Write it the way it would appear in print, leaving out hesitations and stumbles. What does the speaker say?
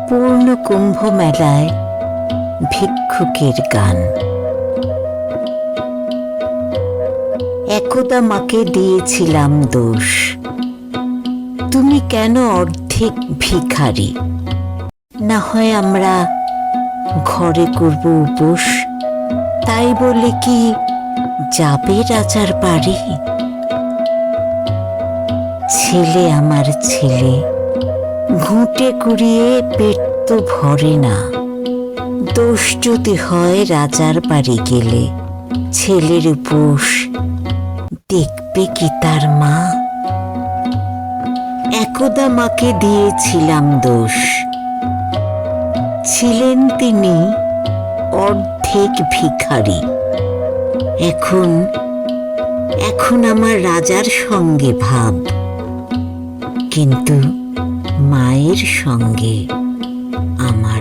পূর্ণ কুম্ভ মেলায় ভিক্ষুকের গান। একদা মাকে দিয়েছিলাম দোষ, তুমি কেন অর্ধেক ভিখারি? না হয় আমরা ঘরে করব উপোস, তাই বলে কি যাবে রাজার বাড়ি? ছেলে আমার ছেলে, ঘুঁটে কুড়িয়ে পেট তো ভরে না। দোষ যদি হয় রাজার বাড়ি গেলে, ছেলের উপোস দেখবে কি তার মা? একদা মাকে দিয়েছিলাম দোষ, ছিলেন তিনি অর্ধেক ভিখারি। এখন আমার রাজার সঙ্গে ভাব, কিন্তু মায়ের সঙ্গে আমার